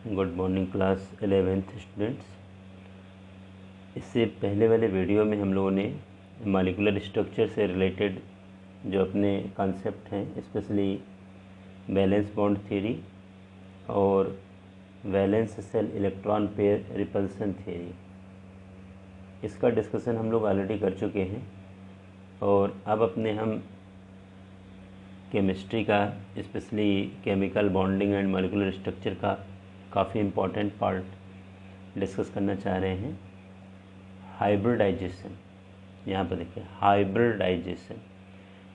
Good morning class 11th students. इससे पहले वाले वीडियो में हम लोगों ने मॉलिक्यूलर स्ट्रक्चर से रिलेटेड जो अपने कॉन्सेप्ट हैं, स्पेशली वैलेंस बॉन्ड थ्योरी और valence shell electron pair repulsion theory, इसका डिस्कशन हम लोग ऑलरेडी कर चुके हैं। और अब अपने हम केमिस्ट्री का, specially chemical bonding and molecular structure का काफ़ी इम्पोर्टेंट पार्ट डिस्कस करना चाह रहे हैं, हाइब्रिडाइजेशन। यहाँ पर देखिए हाइब्रिडाइजेशन,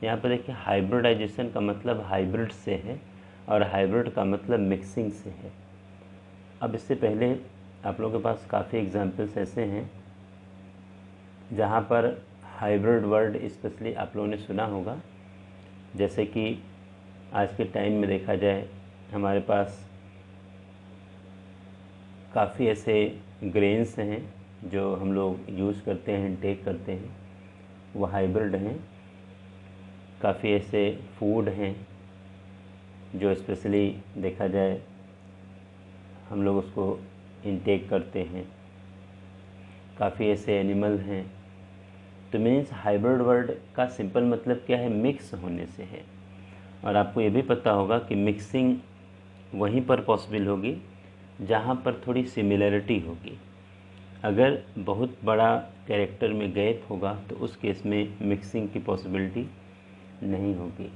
यहाँ पर देखिए हाइब्रिडाइजेशन का मतलब हाइब्रिड से है और हाइब्रिड का मतलब मिक्सिंग से है। अब इससे पहले आप लोगों के पास काफ़ी एग्जांपल्स ऐसे हैं जहाँ पर हाइब्रिड वर्ड स्पेशली आप लोगों ने सुना होगा। जैसे कि आज के टाइम में देखा जाए, हमारे पास काफ़ी ऐसे ग्रेन्स हैं जो हम लोग यूज़ करते हैं, टेक करते हैं, वो हाइब्रिड हैं। काफ़ी ऐसे फूड हैं जो स्पेशली देखा जाए हम लोग उसको इनटेक करते हैं। काफ़ी ऐसे एनिमल हैं। तो मीन्स हाइब्रिड वर्ड का सिंपल मतलब क्या है? मिक्स होने से है। और आपको ये भी पता होगा कि मिक्सिंग वहीं पर पॉसिबल होगी जहाँ पर थोड़ी सिमिलरिटी होगी। अगर बहुत बड़ा कैरेक्टर में गैप होगा तो उस केस में मिक्सिंग की पॉसिबिलिटी नहीं होगी।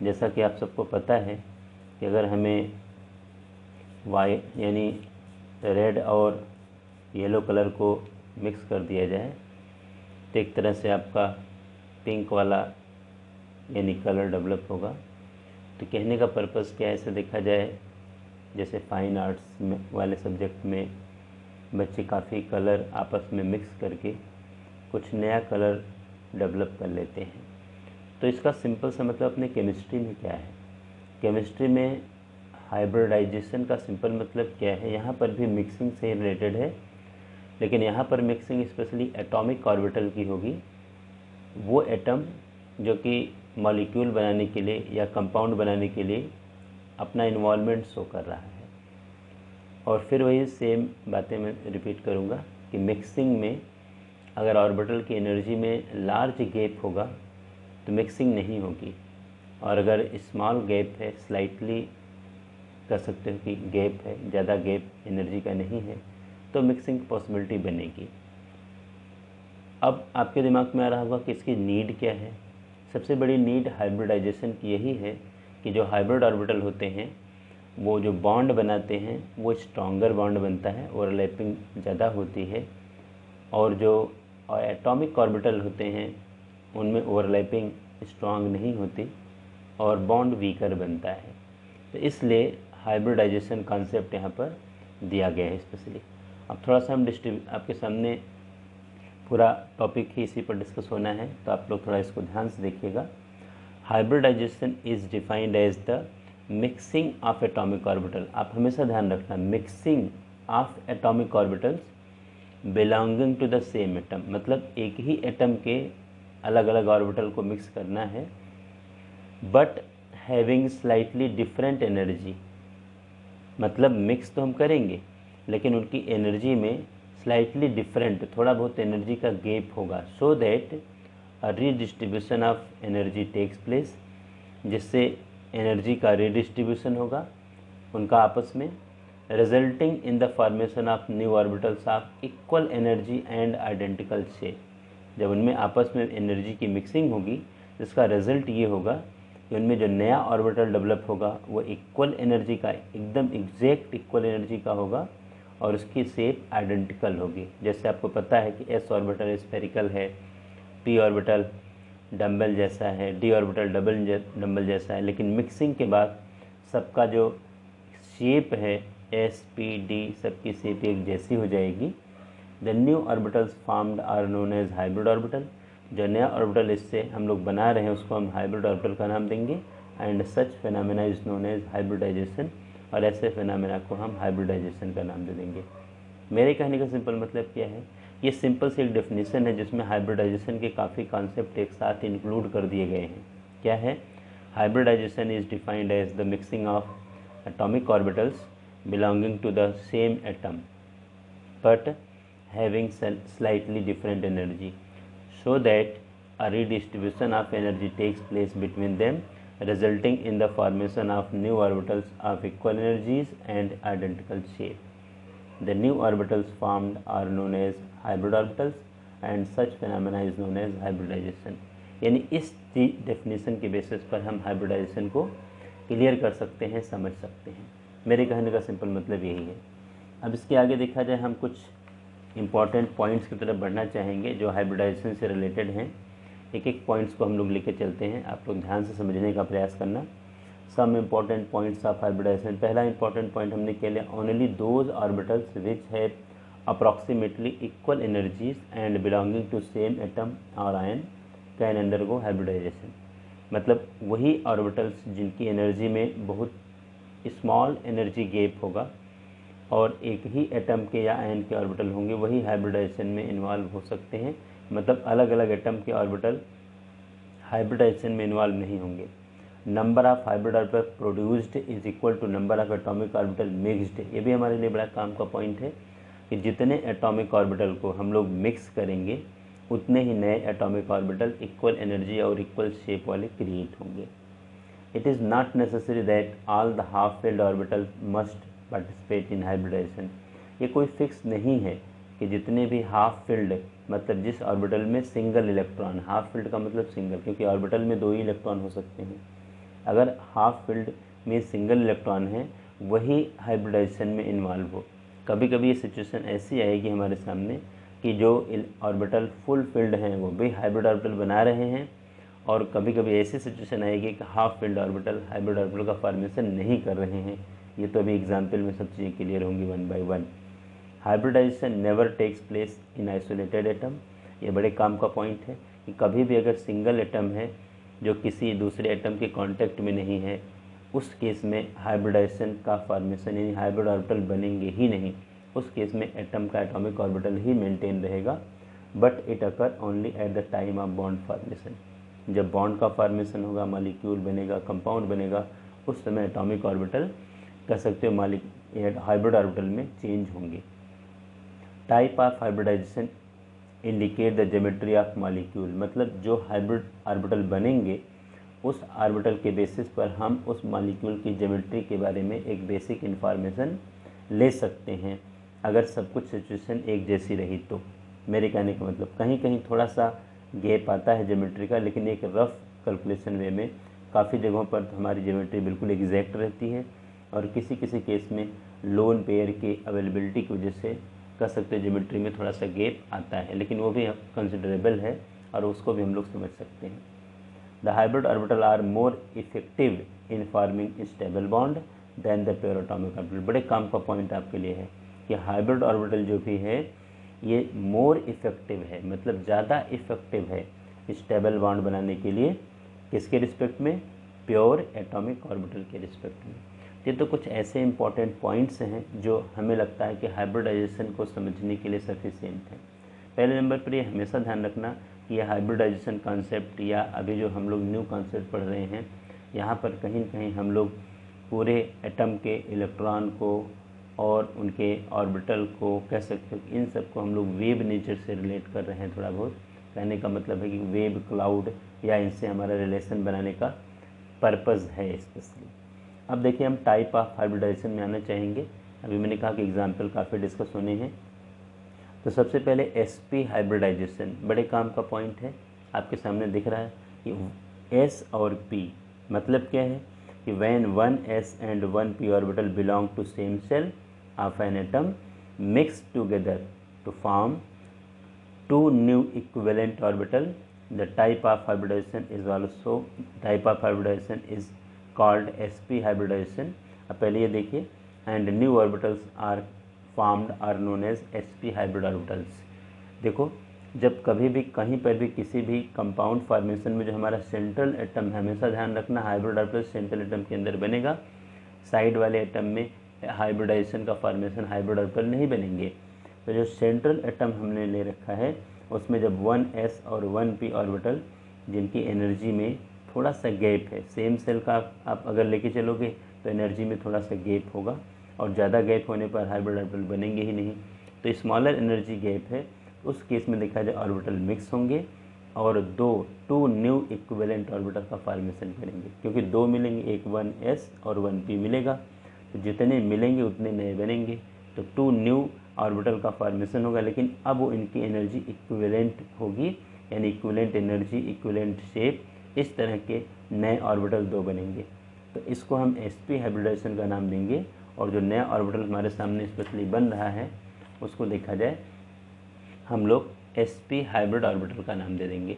जैसा कि आप सबको पता है कि अगर हमें वाइट यानी रेड और येलो कलर को मिक्स कर दिया जाए तो एक तरह से आपका पिंक वाला यानी कलर डेवलप होगा। तो कहने का पर्पस क्या है? ऐसे देखा जाए जैसे फाइन आर्ट्स में वाले सब्जेक्ट में बच्चे काफ़ी कलर आपस में मिक्स करके कुछ नया कलर डेवलप कर लेते हैं। तो इसका सिंपल सा मतलब अपने केमिस्ट्री में क्या है? केमिस्ट्री में हाइब्रिडाइजेशन का सिंपल मतलब क्या है? यहाँ पर भी मिक्सिंग से रिलेटेड है, लेकिन यहाँ पर मिक्सिंग स्पेशली एटॉमिक ऑर्बिटल की होगी। वो एटम जो कि मॉलिक्यूल बनाने के लिए या कंपाउंड बनाने के लिए अपना इन्वॉल्वमेंट शो कर रहा है। और फिर वही सेम बातें मैं रिपीट करूँगा कि मिक्सिंग में अगर ऑर्बिटल की एनर्जी में लार्ज गैप होगा तो मिक्सिंग नहीं होगी, और अगर स्मॉल गैप है, स्लाइटली कह सकते हो कि गैप है, ज़्यादा गैप एनर्जी का नहीं है, तो मिक्सिंग की पॉसिबिलिटी बनेगी। अब आपके दिमाग में आ रहा होगा कि इसकी नीड क्या है? सबसे बड़ी नीड हाइब्रिडाइजेशन की यही है कि जो हाइब्रिड ऑर्बिटल होते हैं वो जो बॉन्ड बनाते हैं वो स्ट्रॉन्गर बॉन्ड बनता है, ओवरलैपिंग ज़्यादा होती है, और जो एटॉमिक ऑर्बिटल होते हैं उनमें ओवरलैपिंग स्ट्रॉन्ग नहीं होती और बॉन्ड वीकर बनता है। तो इसलिए हाइब्रिडाइजेशन कॉन्सेप्ट यहाँ पर दिया गया है स्पेशली। अब थोड़ा सा हम आपके सामने पूरा टॉपिक ही इसी पर डिस्कस होना है, तो आप लोग थोड़ा इसको ध्यान से देखिएगा। Hybridization is defined as the mixing of atomic orbital. आप हमेशा ध्यान रखना, mixing of atomic orbitals belonging to the same atom, मतलब एक ही एटम के अलग अलग ऑर्बिटल को मिक्स करना है, but having slightly different energy. मतलब मिक्स तो हम करेंगे लेकिन उनकी एनर्जी में स्लाइटली डिफरेंट, थोड़ा बहुत एनर्जी का गैप होगा, so that a redistribution of energy takes place, जिससे एनर्जी का रीडिस्ट्रीब्यूशन होगा उनका आपस में, resulting in the formation of new orbitals of equal energy and identical shape. जब उनमें आपस में एनर्जी की मिक्सिंग होगी जिसका रिजल्ट ये होगा कि उनमें जो नया ऑर्बिटल डेवलप होगा वो इक्वल एनर्जी का, एकदम एग्जैक्ट इक्वल एनर्जी का होगा और उसकी शेप आइडेंटिकल होगी। जैसे आपको पता है कि एस ऑर्बिटल स्फेरिकल है, पी ऑर्बिटल डम्बल जैसा है, डी ऑर्बिटल डम्बल जैसा है, लेकिन मिक्सिंग के बाद सबका जो शेप है एस पी डी सबकी शेप एक जैसी हो जाएगी। The new orbitals formed are known as hybrid orbital. जो नया ऑर्बिटल इससे हम लोग बना रहे हैं उसको हम हाइब्रिड ऑर्बिटल का नाम देंगे। And such phenomena is known as hybridization, और ऐसे फिनोमेना को हम हाइब्रिडाइजेशन का नाम दे देंगे। मेरे कहने का सिंपल मतलब क्या है? ये सिंपल सी एक डेफिनेशन है जिसमें हाइब्रिडाइजेशन के काफ़ी कॉन्सेप्ट एक साथ इंक्लूड कर दिए गए हैं। क्या है? Hybridization is defined as the mixing of atomic orbitals belonging to the same atom but having slightly different energy, so that a redistribution of energy takes place between them, resulting in the formation of new orbitals of equal energies and identical shape. The new orbitals formed are known as hybrid orbitals and such phenomena is known as hybridization. यानी इस definition के basis पर हम hybridisation को clear कर सकते हैं, समझ सकते हैं। मेरे कहने का सिंपल मतलब यही है। अब इसके आगे देखा जाए, हम कुछ इम्पॉर्टेंट पॉइंट्स की तरफ बढ़ना चाहेंगे जो हाइब्रिडाइजेशन से रिलेटेड हैं। एक एक पॉइंट्स को हम लोग लेके चलते हैं, आप लोग ध्यान से समझने का प्रयास करना। Some important points of hybridization. पहला इंपॉर्टेंट पॉइंट हमने क्या लिया, only those orbitals which have approximately equal energies and belonging to same atom और आयन कैन अंडरगो हाइब्रिडाइजेशन। मतलब वही ऑर्बिटल्स जिनकी एनर्जी में बहुत स्मॉल एनर्जी गैप होगा और एक ही एटम के या आयन के ऑर्बिटल होंगे, वही हाइब्रिडाइजेशन में इन्वॉल्व हो सकते हैं। मतलब अलग अलग एटम के ऑर्बिटल हाइब्रिडाइजेशन में इन्वॉल्व नहीं होंगे। Number of hybrid orbital produced is equal to number of atomic orbital mixed. ये भी हमारे लिए बड़ा काम का पॉइंट है कि जितने एटॉमिक ऑर्बिटल को हम लोग मिक्स करेंगे उतने ही नए एटॉमिक ऑर्बिटल इक्वल एनर्जी और इक्वल शेप वाले क्रिएट होंगे। It is not necessary that all the half filled orbital must participate in hybridization. ये कोई फिक्स नहीं है कि जितने भी हाफ फील्ड, मतलब जिस ऑर्बिटल में सिंगल इलेक्ट्रॉन, हाफ फील्ड का मतलब सिंगल, क्योंकि ऑर्बिटल में 2 ही इलेक्ट्रॉन हो सकते हैं। अगर हाफ फील्ड में सिंगल इलेक्ट्रॉन है वही हाइब्रिडाइजेशन में इन्वॉल्व हो। कभी कभी ये सिचुएशन ऐसी आएगी हमारे सामने कि जो ऑर्बिटल फुल फील्ड हैं वो भी हाइब्रिड ऑर्बिटल बना रहे हैं, और कभी कभी ऐसी सिचुएशन आएगी कि half filled orbital hybrid orbital का फॉर्मेशन नहीं कर रहे हैं। ये तो अभी एग्जाम्पल में सब चीज़ें क्लियर होंगी 1 by 1। Hybridization never takes place in isolated atom. ये बड़े काम का पॉइंट है कि कभी भी अगर सिंगल एटम है जो किसी दूसरे एटम के कांटेक्ट में नहीं है, उस केस में हाइब्रिडाइजेशन का फॉर्मेशन यानी हाइब्रिड ऑर्बिटल बनेंगे ही नहीं। उस केस में एटम का एटॉमिक ऑर्बिटल ही मेंटेन रहेगा, but it occur only at the time of bond formation. जब बॉन्ड का फॉर्मेशन होगा, मॉलिक्यूल बनेगा, कंपाउंड बनेगा, उस समय एटॉमिक ऑर्बिटल कह सकते हो हाइब्रिड ऑर्बिटल में चेंज होंगे। Type of hybridization indicate the geometry of molecule. मतलब जो हाइब्रिड ऑर्बिटल बनेंगे उस ऑर्बिटल के बेसिस पर हम उस मॉलिक्यूल की ज्योमेट्री के बारे में एक बेसिक इन्फॉर्मेशन ले सकते हैं, अगर सब कुछ सिचुएशन एक जैसी रही तो। मेरे कहने का मतलब कहीं कहीं थोड़ा सा गैप आता है ज्योमेट्री का, लेकिन एक रफ कैलकुलेशन वे में काफ़ी जगहों पर तो हमारी ज्योमेट्री बिल्कुल एग्जैक्ट रहती है, और किसी किसी केस में लोन पेयर की अवेलेबिलिटी की वजह से कह सकते हैं ज्योमेट्री में थोड़ा सा गैप आता है, लेकिन वो भी कंसिडरेबल है और उसको भी हम लोग समझ सकते हैं। The hybrid orbital are more effective in forming stable bond than the pure atomic orbital. बड़े काम का पॉइंट आपके लिए है कि हाइब्रिड ऑर्बिटल जो भी है ये मोर इफेक्टिव है, मतलब ज़्यादा इफेक्टिव है स्टेबल बॉन्ड बनाने के लिए। किसके रिस्पेक्ट में? प्योर एटॉमिक ऑर्बिटल के रिस्पेक्ट में। ये तो कुछ ऐसे इंपॉर्टेंट पॉइंट्स हैं जो हमें लगता है कि हाइब्रिडाइजेशन को समझने के लिए सफिशिएंट है। पहले नंबर पर ये हमेशा ध्यान रखना कि यह हाइब्रिडाइजेशन कॉन्सेप्ट या अभी जो हम लोग न्यू कॉन्सेप्ट पढ़ रहे हैं, यहाँ पर कहीं न कहीं हम लोग पूरे एटम के इलेक्ट्रॉन को और उनके ऑर्बिटल को कह सकते हैं, इन सब को हम लोग वेव नेचर से रिलेट कर रहे हैं। थोड़ा बहुत कहने का मतलब है कि वेव, क्लाउड या इनसे हमारा रिलेशन बनाने का पर्पज़ है स्पेशली। अब देखिए हम टाइप ऑफ हाइब्रिडाइजेशन में आना चाहेंगे। अभी मैंने कहा कि एग्जाम्पल काफ़ी डिस्कस होने हैं। तो सबसे पहले sp हाइब्रिडाइजेशन बड़े काम का पॉइंट है, आपके सामने दिख रहा है कि s और p मतलब क्या है कि when 1s and 1p orbital belong to same shell of an atom mixed together to form 2 new equivalent orbital, the type of hybridization is called sp hybridization। अब पहले ये देखिए, and new orbitals are formed are known as sp hybrid orbitals। देखो जब कभी भी कहीं पर भी किसी भी कंपाउंड फॉर्मेशन में जो हमारा सेंट्रल एटम है, हमेशा ध्यान रखना हाइब्रिड ऑर्बिटल सेंट्रल एटम के अंदर बनेगा, साइड वाले एटम में हाइब्रिडाइजेशन का फॉर्मेशन हाइब्रिड ऑर्बिटल नहीं बनेंगे। तो जो सेंट्रल एटम हमने ले रखा है उसमें जब 1s और 1p ऑर्बिटल जिनकी एनर्जी में थोड़ा सा गैप है, सेम सेल का आप अगर लेके चलोगे तो एनर्जी में थोड़ा सा गैप होगा, और ज़्यादा गैप होने पर हाइब्रिड ऑर्बिटल बनेंगे ही नहीं। तो स्मॉलर एनर्जी गैप है, उस केस में देखा जाए ऑर्बिटल मिक्स होंगे और टू न्यू इक्विवेलेंट ऑर्बिटल का फॉर्मेशन करेंगे, क्योंकि दो मिलेंगे, एक 1s और 1p मिलेगा, तो जितने मिलेंगे उतने नए बनेंगे। तो टू न्यू ऑर्बिटल का फॉर्मेशन होगा, लेकिन अब वो इनकी एनर्जी इक्विवेलेंट होगी, यानी इक्विवेलेंट एनर्जी, इक्विवेलेंट शेप, इस तरह के नए ऑर्बिटल दो बनेंगे। तो इसको हम sp हाइब्रिडाइजेशन का नाम देंगे। और जो नया ऑर्बिटल हमारे सामने स्पेशली बन रहा है उसको देखा जाए हम लोग sp हाइब्रिड ऑर्बिटल का नाम दे देंगे।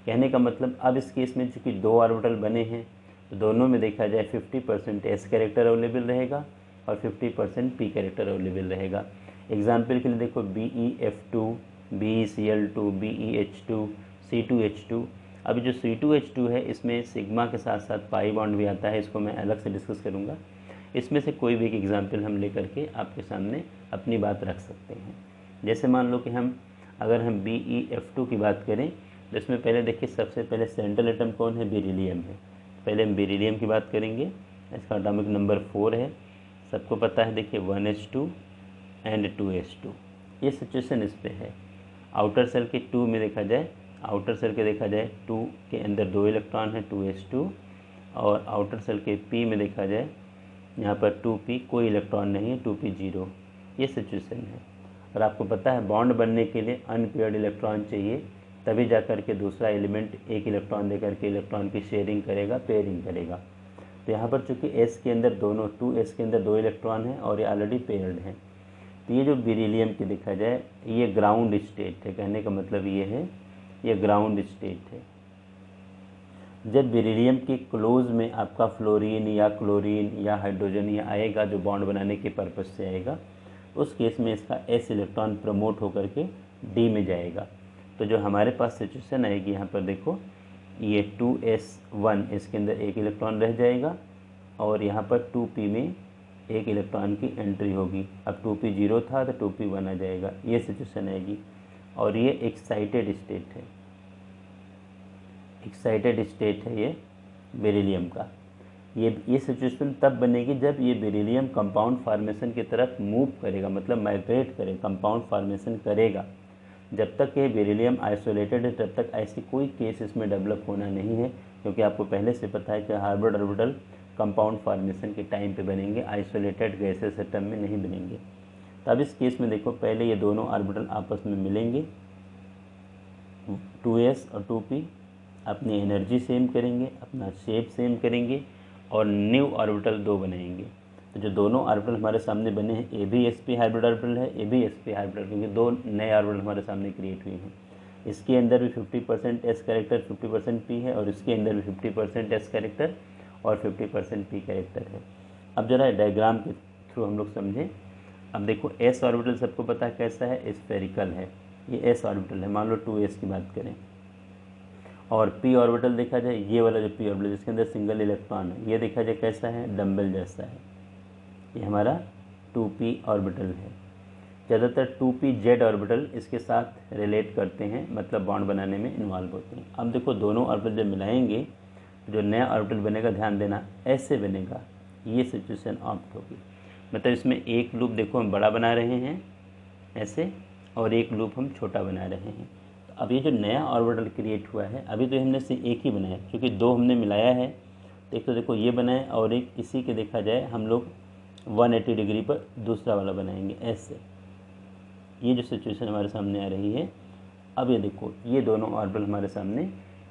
कहने का मतलब अब इस केस में चूँकि दो ऑर्बिटल बने हैं तो दोनों में देखा जाए 50% s कैरेक्टर अवेलेबल रहेगा और 50% p कैरेक्टर अवेलेबल रहेगा। एग्जाम्पल के लिए देखो BeF2, BeCl2, BeH2, C2H2। अभी जो C2H2 है इसमें सिग्मा के साथ साथ पाई बॉन्ड भी आता है, इसको मैं अलग से डिस्कस करूँगा। इसमें से कोई भी एक एग्जाम्पल हम लेकर के आपके सामने अपनी बात रख सकते हैं। जैसे मान लो कि अगर हम BeF2 की बात करें तो इसमें पहले देखिए सबसे पहले सेंट्रल एटम कौन है, बेरिलियम है। पहले हम बेरिलियम की बात करेंगे, इसका एटॉमिक नंबर 4 है, सबको पता है। देखिए 1s2 एंड 2s2, ये सिचुएशन इस पे है। आउटर सेल के 2 में देखा जाए, आउटर सेल के देखा जाए 2 के अंदर 2 इलेक्ट्रॉन है 2s2, और आउटर सेल के p में देखा जाए यहाँ पर 2p, कोई इलेक्ट्रॉन नहीं है, 2p 0, ये सिचुएशन है। और आपको पता है बॉन्ड बनने के लिए अनपेयर्ड इलेक्ट्रॉन चाहिए, तभी जाकर के दूसरा एलिमेंट एक इलेक्ट्रॉन देकर के इलेक्ट्रॉन की शेयरिंग करेगा, पेयरिंग करेगा। तो यहाँ पर चूँकि s के अंदर 2s के अंदर 2 इलेक्ट्रॉन हैं और ये ऑलरेडी पेयर्ड हैं, तो ये जो बेरिलियम की देखा जाए ये ग्राउंड स्टेट है। कहने का मतलब ये है ये ग्राउंड स्टेट है। जब बेरिलियम के क्लोज में आपका फ्लोरीन या क्लोरीन या हाइड्रोजन या आएगा जो बॉन्ड बनाने के पर्पज़ से आएगा, उस केस में इसका s इलेक्ट्रॉन प्रमोट होकर के d में जाएगा। तो जो हमारे पास सिचुएशन आएगी यहाँ पर देखो, ये 2s1 इसके अंदर एक इलेक्ट्रॉन रह जाएगा और यहाँ पर 2p में एक इलेक्ट्रॉन की एंट्री होगी। अब 2p 0 था तो 2p 1 आ जाएगा, ये सिचुएशन आएगी। और ये एक्साइटेड स्टेट है, एक्साइटेड स्टेट है ये बेरिलियम का। ये सिचुएशन तब बनेगी जब ये बेरिलियम कंपाउंड फार्मेशन की तरफ मूव करेगा, मतलब माइग्रेट करेगा, कंपाउंड फार्मेशन करेगा। जब तक ये बेरिलियम आइसोलेटेड है तब तक ऐसी कोई केस इसमें डेवलप होना नहीं है, क्योंकि आपको पहले से पता है कि हाइब्रिड ऑर्बिटल कंपाउंड फार्मेशन के टाइम पे बनेंगे, आइसोलेटेड गैसेस एटम में नहीं बनेंगे। तो अब इस केस में देखो, पहले ये दोनों ऑर्बिटल आपस में मिलेंगे, 2s और 2p, अपनी एनर्जी सेम करेंगे, अपना शेप सेम करेंगे और न्यू ऑर्बिटल दो बनाएंगे। तो जो दोनों ऑर्बिटल हमारे सामने बने हैं, ये भी sp हाइब्रिड ऑर्बिटल है, ये भी sp हाइब्रिड, क्योंकि दो नए ऑर्बिटल हमारे सामने क्रिएट हुए हैं। इसके अंदर भी 50% s कैरेक्टर 50% p है और इसके अंदर भी 50% s कैरेक्टर और 50% p कैरेक्टर है। अब जरा डायग्राम के थ्रू हम लोग समझें। अब देखो s ऑर्बिटल सबको पता है कैसा है, स्फेरिकल है, ये s ऑर्बिटल है। मान लो 2s की बात करें, और p ऑर्बिटल देखा जाए, ये वाला जो p ऑर्बिटल जिसके अंदर सिंगल इलेक्ट्रॉन है, ये देखा जाए कैसा है, डम्बल जैसा है। ये हमारा 2p ऑर्बिटल है। ज़्यादातर 2p z ऑर्बिटल इसके साथ रिलेट करते हैं, मतलब बॉन्ड बनाने में इन्वॉल्व होते हैं। अब देखो दोनों ऑर्बिटल जब मिलाएंगे जो नया ऑर्बिटल बनेगा, ध्यान देना, ऐसे बनेगा, ये सिचुएशन ऑप्ट होगी। मतलब इसमें एक लूप देखो हम बड़ा बना रहे हैं ऐसे, और एक लूप हम छोटा बना रहे हैं। तो अब ये जो नया ऑर्बिटल क्रिएट हुआ है, अभी तो हमने से एक ही बनाया, क्योंकि दो हमने मिलाया है। तो एक तो देखो ये बनाए और एक इसी के देखा जाए हम लोग 180 डिग्री पर दूसरा वाला बनाएंगे ऐसे। ये जो सिचुएशन हमारे सामने आ रही है, अब ये देखो ये दोनों ऑर्बिटल हमारे सामने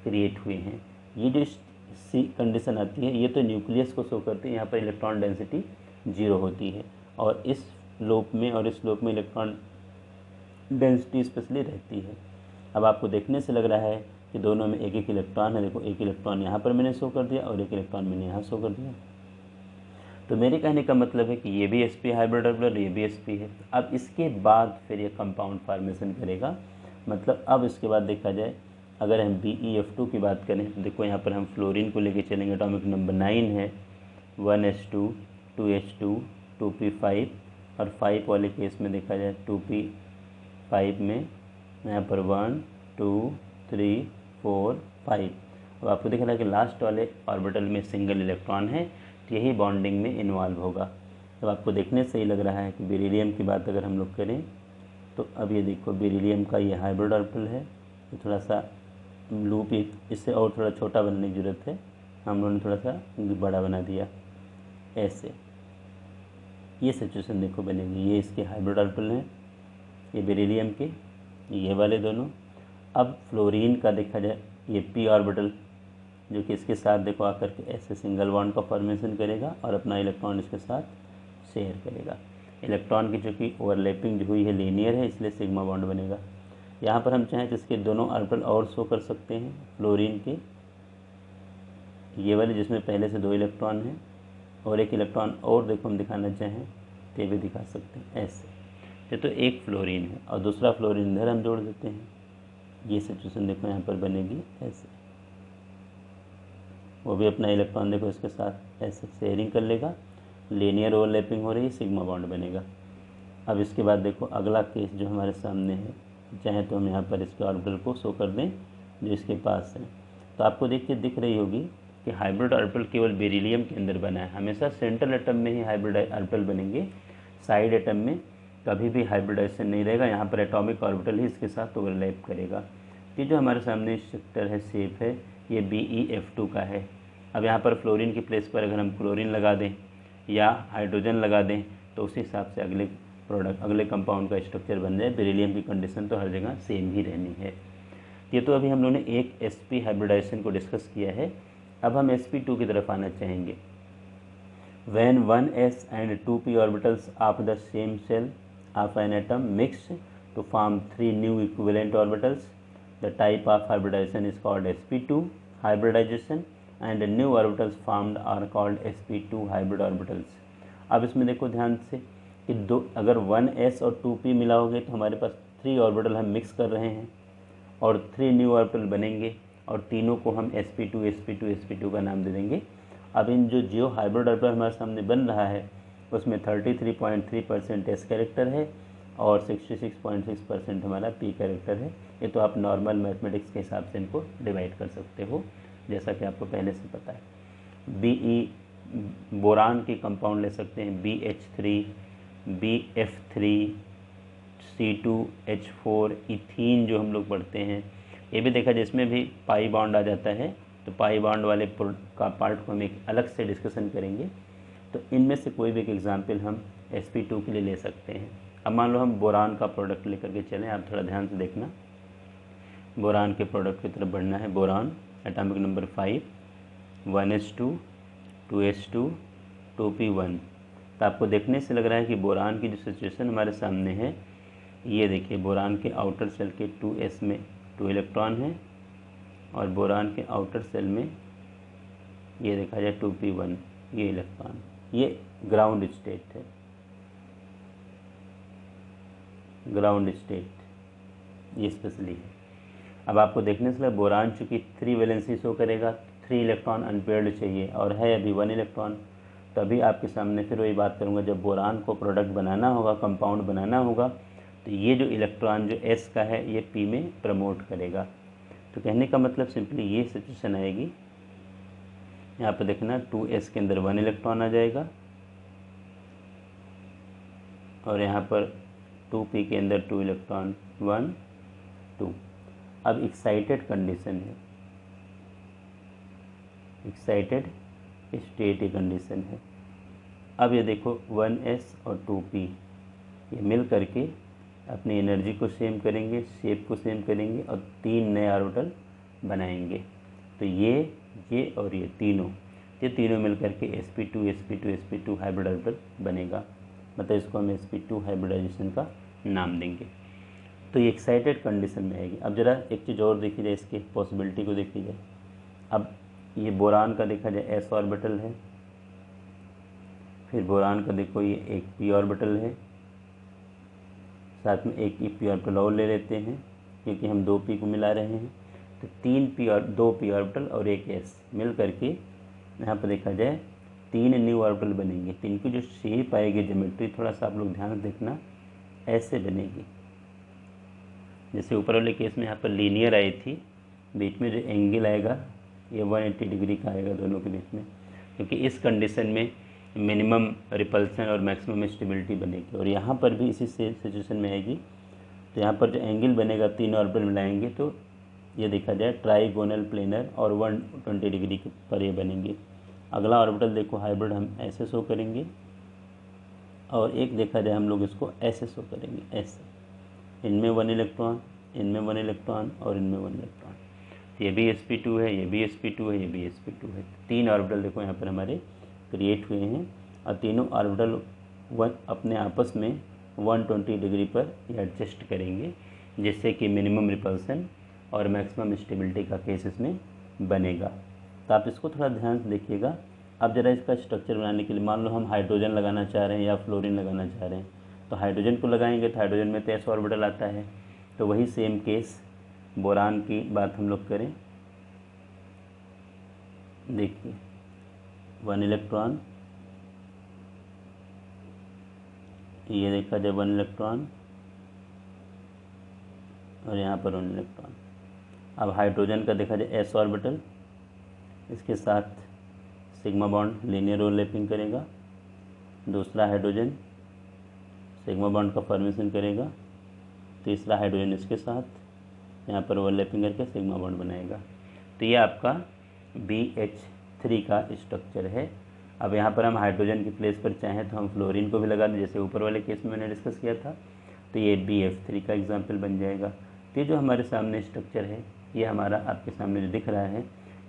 क्रिएट हुए हैं। ये जो सी कंडीशन आती है, ये तो न्यूक्लियस को शो करती है, यहाँ पर इलेक्ट्रॉन डेंसिटी 0 होती है, और इस लूप में और इस लूप में इलेक्ट्रॉन डेंसिटी स्पेशली रहती है। अब आपको देखने से लग रहा है कि दोनों में एक एक इलेक्ट्रॉन है। देखो एक इलेक्ट्रॉन यहाँ पर मैंने शो कर दिया और एक इलेक्ट्रॉन मैंने यहाँ शो कर दिया। तो मेरे कहने का मतलब है कि ये भी sp हाइब्रिड ऑर्बिटल, ये भी sp है। अब इसके बाद फिर ये कंपाउंड फार्मेशन करेगा। मतलब अब इसके बाद देखा जाए, अगर हम BeF2 की बात करें तो देखो यहाँ पर हम फ्लोरीन को लेके चलेंगे, एटॉमिक नंबर 9 है, 1s2, 2h2, 2p5, और 5 वाले केस में देखा जाए 2p5 में यहाँ पर 1 2 3 4 5। अब आपको दिख रहा है कि लास्ट वाले ऑर्बिटल में सिंगल इलेक्ट्रॉन है, तो यही बॉन्डिंग में इन्वॉल्व होगा। तो आपको देखने से ही लग रहा है कि बेरिलियम की बात अगर हम लोग करें तो अब ये देखो बेरिलियम का ये हाइब्रिड ऑर्बिटल है, तो थोड़ा सा लूप इससे और थोड़ा छोटा बनने की ज़रूरत है, हम लोगों ने थोड़ा सा बड़ा बना दिया ऐसे। ये सिचुएशन देखो बनेगी, ये इसके हाइब्रिड ऑर्बिटल हैं, ये बेरिलियम के, ये वाले दोनों। अब फ्लोरीन का देखा जाए ये पी ऑर्बिटल, जो कि इसके साथ देखो आकर के ऐसे सिंगल बॉन्ड का फॉर्मेशन करेगा और अपना इलेक्ट्रॉन इसके साथ शेयर करेगा। इलेक्ट्रॉन की जो कि ओवरलैपिंग जो हुई है लीनियर है, इसलिए सिग्मा बॉन्ड बनेगा। यहाँ पर हम चाहें तो इसके दोनों ऑर्बिटल और शो कर सकते हैं फ्लोरीन के, ये वाले जिसमें पहले से 2 इलेक्ट्रॉन हैं और एक इलेक्ट्रॉन और देखो हम दिखाना चाहें तो ये भी दिखा सकते हैं ऐसे। ये तो एक फ्लोरीन है और दूसरा फ्लोरीन इधर हम जोड़ देते हैं, ये सिचुएशन देखो यहाँ पर बनेगी ऐसे। वो भी अपना इलेक्ट्रॉन देखो इसके साथ ऐसे शेयरिंग कर लेगा, लीनियर ओवरलैपिंग हो रही है, सिग्मा बॉन्ड बनेगा। अब इसके बाद देखो अगला केस जो हमारे सामने है, चाहे तो हम यहाँ पर इसके ऑर्बिटल को शो कर दें जो इसके पास है, तो आपको देख के दिख रही होगी कि हाइब्रिड ऑर्बिटल केवल बेरिलियम के अंदर बना है। हमेशा सेंट्रल एटम में ही हाइब्रिड ऑर्बिटल बनेंगे, साइड एटम में कभी भी हाइब्रिडाइजेशन नहीं रहेगा। यहाँ पर एटॉमिक ऑर्बिटल ही इसके साथ ओवरलैप करेगा। ये जो हमारे सामने स्ट्रक्चर है, शेप है, ये BeF2 का है। अब यहाँ पर फ्लोरीन की प्लेस पर अगर हम क्लोरीन लगा दें या हाइड्रोजन लगा दें तो उस हिसाब से अगले कंपाउंड का स्ट्रक्चर बन जाए। बेरिलियम की कंडीशन तो हर जगह सेम ही रहनी है। ये तो अभी हम लोगों ने एक sp हाइब्रिडाइजेशन को डिस्कस किया है। अब हम sp2 की तरफ आना चाहेंगे। When 1s and 2p orbitals of the same shell of an atom mix to form 3 new equivalent orbitals, the type of hybridization is called sp2 hybridization and new orbitals formed are called sp2 hybrid orbitals। अब इसमें देखो ध्यान से कि अगर 1s और 2p मिलाओगे तो हमारे पास 3 ऑर्बिटल हम मिक्स कर रहे हैं और 3 न्यू ऑर्बिटल बनेंगे और तीनों को हम sp2 का नाम दे देंगे। अब इन जो जियो हाइब्रिड ऑर्बिटल हमारे सामने बन रहा है उसमें 33.3% s कैरेक्टर है और 66.6% हमारा p कैरेक्टर है। ये तो आप नॉर्मल मैथमेटिक्स के हिसाब से इनको डिवाइड कर सकते हो, जैसा कि आपको पहले से पता है। बोरान की कंपाउंड ले सकते हैं BH3, BF3, C2H4, इथीन जो हम लोग पढ़ते हैं, ये भी देखा जिसमें भी पाई बॉन्ड आ जाता है, तो पाई बॉन्ड वाले का पार्ट को हम एक अलग से डिस्कशन करेंगे। तो इनमें से कोई भी एक एग्जाम्पल हम sp2 के लिए ले सकते हैं। अब मान लो हम बोरान का प्रोडक्ट लेकर के चलें, आप थोड़ा ध्यान से देखना, बोरान के प्रोडक्ट की तरफ बढ़ना है। Boron atomic number 5, 1s2, 2s2, 2p1। तो आपको देखने से लग रहा है कि बोरान की जो सिचुएशन हमारे सामने है, ये देखिए बोरान के आउटर सेल के 2s में 2 इलेक्ट्रॉन हैं और बोरान के आउटर सेल में ये देखा जाए 2p1 ये इलेक्ट्रॉन, ये ग्राउंड स्टेट है, ग्राउंड स्टेट ये स्पेशली है। अब आपको देखने से लगा बोरान चूँकि 3 वैलेंसी शो करेगा, 3 इलेक्ट्रॉन अनपेयर्ड चाहिए और है अभी 1 इलेक्ट्रॉन। तभी आपके सामने फिर वही बात करूँगा, जब बोरान को प्रोडक्ट बनाना होगा, कंपाउंड बनाना होगा, तो ये जो इलेक्ट्रॉन जो s का है ये p में प्रमोट करेगा। तो कहने का मतलब सिंपली ये सिचुएशन आएगी, यहाँ पर देखना 2s के अंदर 1 इलेक्ट्रॉन आ जाएगा और यहाँ पर 2p के अंदर 2 इलेक्ट्रॉन 1 2। अब एक्साइटेड कंडीशन है, एक्साइटेड स्टेट की कंडीशन है। अब ये देखो 1s और 2p ये मिल करके अपनी एनर्जी को सेम करेंगे, शेप को सेम करेंगे और 3 नए ऑर्बिटल बनाएंगे। तो ये और ये तीनों मिल करके sp2 हाइब्रिड ऑर्बिटल बनेगा। मतलब इसको हम sp2 हाइब्रिडाइजेशन का नाम देंगे। तो ये एक्साइटेड कंडीशन में आएगी। अब ज़रा एक चीज़ और देखी जाए, इसके पॉसिबिलिटी को देखी जाए। अब ये बोरान का देखा जाए s ऑर्बिटल है, फिर बोरान का देखो ये एक p ऑर्बिटल है, साथ में एक p ऑर्बिटल और ले लेते हैं क्योंकि हम 2p को मिला रहे हैं। तो 3p और 2p ऑर्बिटल और एक s मिल करके यहाँ पर देखा जाए 3 न्यू ऑर्बिटल बनेंगे। तो इनकी जो शेप आएगी, ज्योमेट्री थोड़ा सा आप लोग ध्यान देखना, ऐसे बनेगी। जैसे ऊपर वाले केस में यहाँ पर लीनियर आई थी, बीच में जो एंगल आएगा ये 180 डिग्री का आएगा दोनों के बीच में, क्योंकि इस कंडीशन में मिनिमम रिपल्सन और मैक्सिमम स्टेबिलिटी बनेगी। और यहाँ पर भी इसी से सिचुएशन में आएगी। तो यहाँ पर जो एंगल बनेगा 3 ऑर्बिटल मिलाएंगे तो ये देखा जाए ट्राइगोनल प्लेनर और 120 डिग्री के पर ये बनेंगे। अगला ऑर्बिटल देखो हाइब्रिड हम ऐसे शो करेंगे, और एक देखा जाए हम लोग इसको ऐसे शो करेंगे, ऐसे। इनमें 1 इलेक्ट्रॉन, इनमें 1 इलेक्ट्रॉन और इनमें 1 इलेक्ट्रॉन। तो ये भी sp2 है, ये भी sp2 है, ये भी sp2 है। 3 ऑर्बिटल देखो यहाँ पर हमारे क्रिएट हुए हैं, और तीनों ऑर्बिटल अपने आपस में 120 डिग्री पर एडजस्ट करेंगे, जिससे कि मिनिमम रिपल्सन और मैक्सिमम स्टेबिलिटी का केस इसमें बनेगा। तो आप इसको थोड़ा ध्यान से देखिएगा। अब ज़रा इसका स्ट्रक्चर बनाने के लिए मान लो हम हाइड्रोजन लगाना चाह रहे हैं या फ्लोरीन लगाना चाह रहे हैं, तो हाइड्रोजन को लगाएंगे तो हाइड्रोजन में तो s ऑर्बिटल आता है। तो वही सेम केस बोरान की बात हम लोग करें। देखिए 1 इलेक्ट्रॉन, ये देखा जाए 1 इलेक्ट्रॉन, और यहाँ पर 1 इलेक्ट्रॉन। अब हाइड्रोजन का देखा जाए s ऑर्बिटल, इसके साथ सिग्मा बॉन्ड लीनियर ओवरलैपिंग करेगा। दूसरा हाइड्रोजन सिग्मा बॉन्ड का फॉर्मेशन करेगा। तीसरा हाइड्रोजन इसके साथ यहाँ पर ओवरलैपिंग करके सिग्मा बॉन्ड बनाएगा। तो ये आपका BH3 का स्ट्रक्चर है। अब यहाँ पर हम हाइड्रोजन की प्लेस पर चाहें तो हम फ्लोरीन को भी लगा दें, जैसे ऊपर वाले केस में मैंने डिस्कस किया था। तो ये BF3 का एग्जाम्पल बन जाएगा। तो ये जो हमारे सामने स्ट्रक्चर है, ये हमारा आपके सामने जो दिख रहा है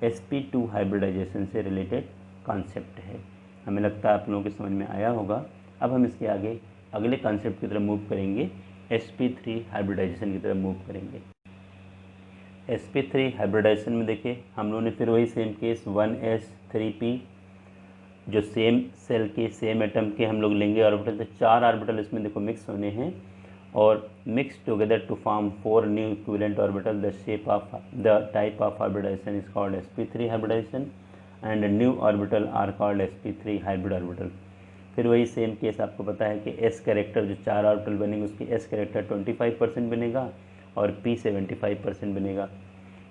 sp2 हाइब्रिडाइजेशन से रिलेटेड कॉन्सेप्ट है। हमें लगता है आप लोगों के समझ में आया होगा। अब हम इसके आगे अगले कॉन्सेप्ट की तरफ मूव करेंगे, sp3 हाइब्रिडाइजेशन की तरफ मूव करेंगे। sp3 हाइब्रिडाइजेशन में देखिए हम लोगों ने फिर वही सेम केस 1s3p, जो सेम सेल के सेम एटम के हम लोग लेंगे ऑर्बिटल। तो 4 ऑर्बिटल इसमें देखो मिक्स होने हैं, और mix together to form 4 new equivalent orbital. The type of hybridization is called sp3 hybridization, and new orbital are called sp3 hybrid orbital. फिर वही सेम केस आपको पता है कि s कैरेक्टर जो 4 ऑर्बिटल बनेंगे उसकी s कैरेक्टर 25% बनेगा और p 75% बनेगा।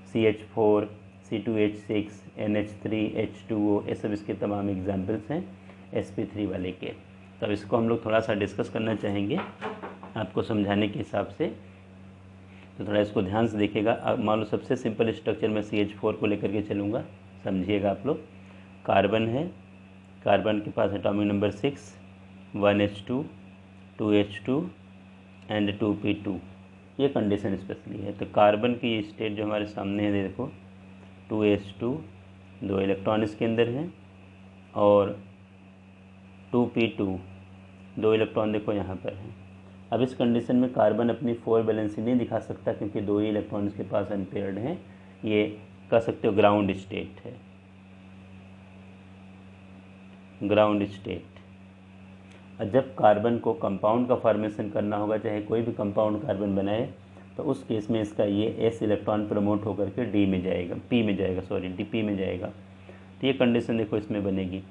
CH4, C2H6, NH3, H2O, ये सब इसके तमाम एग्जाम्पल्स हैं sp3 वाले के। तो अब इसको हम लोग थोड़ा सा डिस्कस करना चाहेंगे आपको समझाने के हिसाब से। तो थोड़ा इसको ध्यान से देखिएगा। अब मान लो सबसे सिंपल स्ट्रक्चर मैं CH4 को लेकर के चलूँगा, समझिएगा आप लोग। कार्बन है, कार्बन के पास atomic number 6, 1H2, 2H2 and 2p2। ये कंडीशन स्पेशली है। तो कार्बन की स्टेट जो हमारे सामने है देखो 2H2, 2 इलेक्ट्रॉन इसके अंदर हैं, और 2p2, 2 इलेक्ट्रॉन देखो यहाँ पर हैं। अब इस कंडीशन में कार्बन अपनी 4 वैलेंसी नहीं दिखा सकता, क्योंकि 2 ही इलेक्ट्रॉन इसके पास अनपेयर्ड हैं। ये कह सकते हो ग्राउंड स्टेट है, ग्राउंड स्टेट। और जब कार्बन को कंपाउंड का फॉर्मेशन करना होगा, चाहे कोई भी कंपाउंड कार्बन बनाए, तो उस केस में इसका ये s इलेक्ट्रॉन प्रमोट होकर के डी में जाएगा, p में जाएगा। तो ये कंडीशन देखो इसमें बनेगी।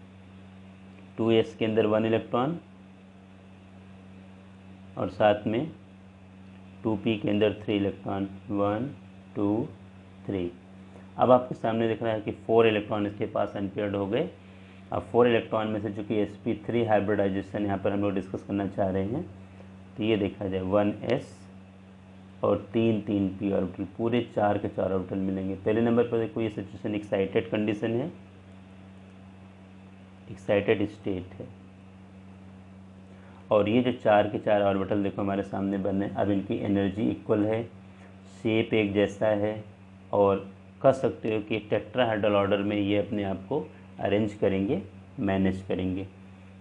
2s के अंदर 1 इलेक्ट्रॉन, और साथ में 2p के अंदर 3 इलेक्ट्रॉन, 1 2 3। अब आपके सामने दिख रहा है कि 4 इलेक्ट्रॉन इसके पास अनपेयर्ड हो गए। अब 4 इलेक्ट्रॉन में से चूँकि sp3 हाइब्रिडाइजेशन यहाँ पर हम लोग डिस्कस करना चाह रहे हैं, तो ये देखा जाए 1s और 3 p ऑर्बिटल, पूरे 4 के 4 ऑर्बिटल मिलेंगे। पहले नंबर पर देखो ये सिचुएशन एक्साइटेड कंडीशन है, एक्साइटेड स्टेट है। और ये जो 4 के 4 ऑर्बिटल देखो हमारे सामने बने, अब इनकी एनर्जी इक्वल है, शेप एक जैसा है, और कह सकते हो कि टेट्राहेड्रल ऑर्डर में ये अपने आप को अरेंज करेंगे, मैनेज करेंगे।